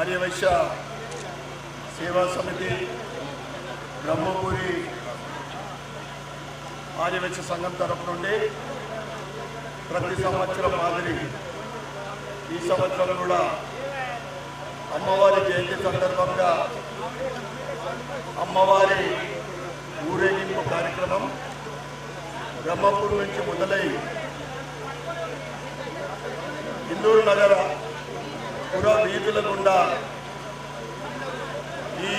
आर्यवैश्य सेवा समिति ब्रह्मपुरी आर्यवैश्य संघం तरफ నుండి ప్రతి సంవత్సరం మాదిరి ఈ సంవత్సరం కూడా అమ్మవారి జయంతి సందర్భంగా అమ్మవారి ఊరేగింపు కార్యక్రమం బ్రహ్మపూర్ నుంచి మొదలై ఇందూరు నగర పుర వీధుల గుండా ఈ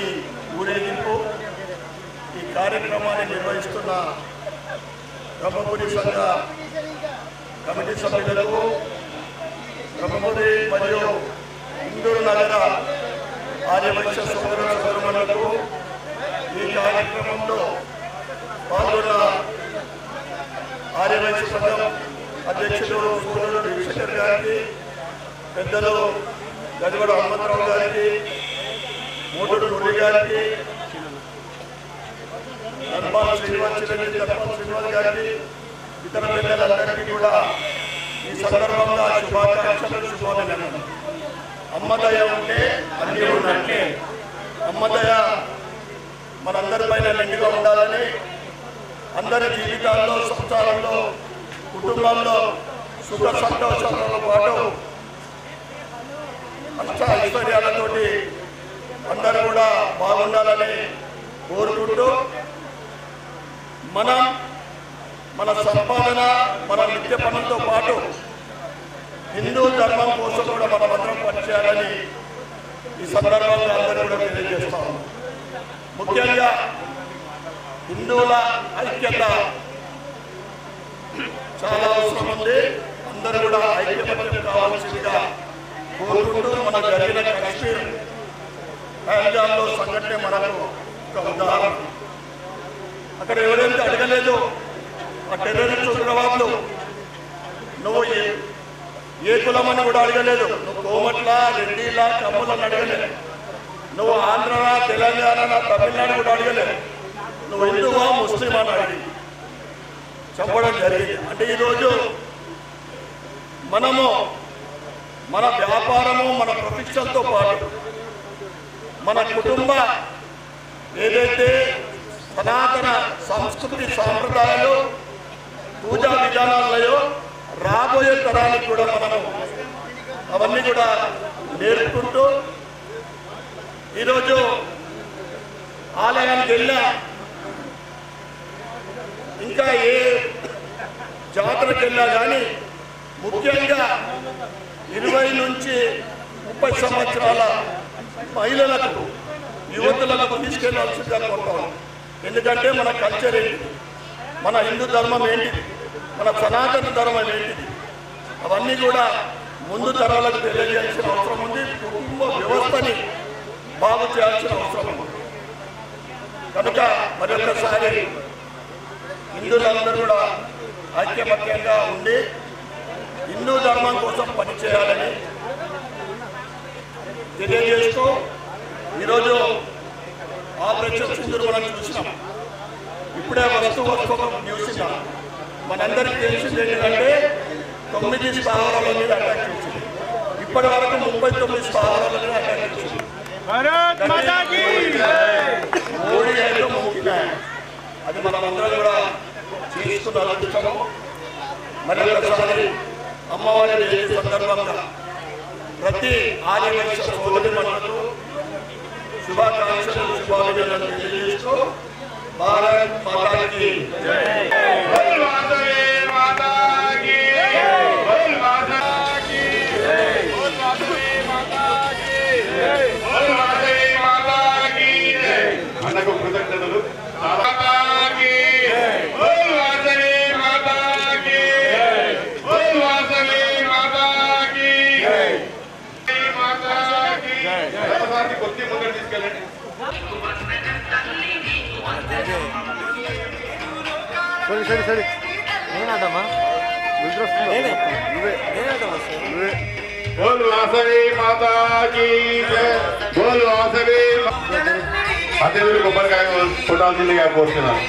ఊరేగింపు ఈ కార్యక్రమాన్ని నిర్వహిస్తున్న బ్రహ్మపురి సంఘ కమిటీ సభ్యులకు బ్రహ్మపురి మరియు ఇందూరు నగర ఆర్యవైశ్య సోదర సోదరులకు ఈ కార్యక్రమంలో పాల్గొన్న ఆర్యవైశ్య సంఘం అధ్యక్షులు సోదరుడు రవిశంకర్ గారికి, పెద్దలు గజవాడ హనుమంతరావు గారికి, మోటూరు మురళి గారికి, ధర్మాల శ్రీనివాస్ గారికి, ఇతర పెద్దలందరికీ కూడా ఈ సందర్భంగా శుభాకాంక్షలు, శుభాభినందనలు. అమ్మదయ ఉంటే అన్నీ ఉన్నట్లే. అమ్మదయ మనందరిపైన నిండుగా ఉండాలని, అందరి జీవితాల్లో, సంసారంలో, కుటుంబంలో సుఖ సంతోషాలతో పాటు అష్ట ఐశ్వర్యాలతోటి అందరూ కూడా బాగుండాలని కోరుకుంటూ, మన సంపాదన, మన నిత్య పనులతో పాటు హిందూ ధర్మం కోసం కూడా మనం అందరం పనిచేయాలని ఈ సందర్భంగా అందరూ కూడా తెలియజేస్తాం. ముఖ్యంగా హిందువుల ఐక్యత చాలా అవసరం ఉంది. అందరూ కూడా ఐక్యమత్యం కావాల్సిందిగా కోరుకుంటూ, మనకు జరిగిన కాశ్మీర్ పహల్గామ్లో సంఘటన మనకు ఒక ఉదాహరణ. అక్కడ ఎవరైతే అడగలేదు, ఆ టెర్రరిస్ట్ ఉగ్రవాదులు నువ్వు ఏ కులమని కూడా అడగలేదు, నువ్వు కోమట్ల, రెడ్డిలా, కమ్ములని అడగలేదు, నువ్వు ఆంధ్ర, తెలంగాణ, తమిళనాడు కూడా అడగలేదు, నువ్వు హిందువా ముస్లిం అని అడిగి చెప్పడం జరిగింది. అంటే ఈరోజు మనము మన వ్యాపారము, మన ప్రొఫెషన్తో పాటు మన కుటుంబ ఏదైతే సనాతన సంస్కృతి సాంప్రదాయాలు, పూజా విధానాలయో రాబోయే తరానికి కూడా మనము అవన్నీ కూడా నేర్పుకుంటూ, ఈరోజు ఆలయానికి వెళ్ళా, ఇంకా ఏ జాతరకు వెళ్ళా కానీ ముఖ్యంగా 20 నుంచి 30 సంవత్సరాల మహిళలకు, యువతులకు తీసుకెళ్లాల్సిందిగా కోరుతాం. ఎందుకంటే మన కల్చర్ ఏంటి, మన హిందూ ధర్మం ఏంటిది, మన సనాతన ధర్మం ఏంటిది, అవన్నీ కూడా ముందు తరాలకు తెలియజేయాల్సిన అవసరం ఉంది. కుటుంబ వ్యవస్థని బాగు చేయాల్సిన అవసరం ఉంది. కనుక మరొకసారి హిందువులందరూ కూడా ఐక్యమత్యంగా ఉండి హిందూ ధర్మం కోసం పనిచేయాలని తెలియజేస్తూ, ఈరోజు ఆపరేషన్ సింధూర్ మనం చూసినాం. ఇప్పుడే వస్తు న్యూస్ మనందరికీ తెలిసింది ఏంటంటే 9 స్థావరాల మీద అటాక్ చేసింది. ఇప్పటి వరకు 39 స్థావరాల మీద అటాక్ చేసింది. మోడీ అయితే ముఖ్యంగా అది మనం అందరం కూడా చేసుకున్నాము. మరి ఒకసారి అమ్మవారి జయంతి సందర్భంగా ప్రతి ఆదివాసీ సోదరి మనకు శుభాకాంక్షలు, శుభాభినందనలు తెలియజేస్తూ భారత్ మాతాకి అన్నకు కృతజ్ఞతలు. కొద్ది ముందు తీసుకెళ్ళండి. సరే నేనాడమ్మా బోల్ వాసవి మాతాకి బోల్ వాసవి అదే కొబ్బరికాయ కొట్టాల్సిందిగా కోరుతున్నాను.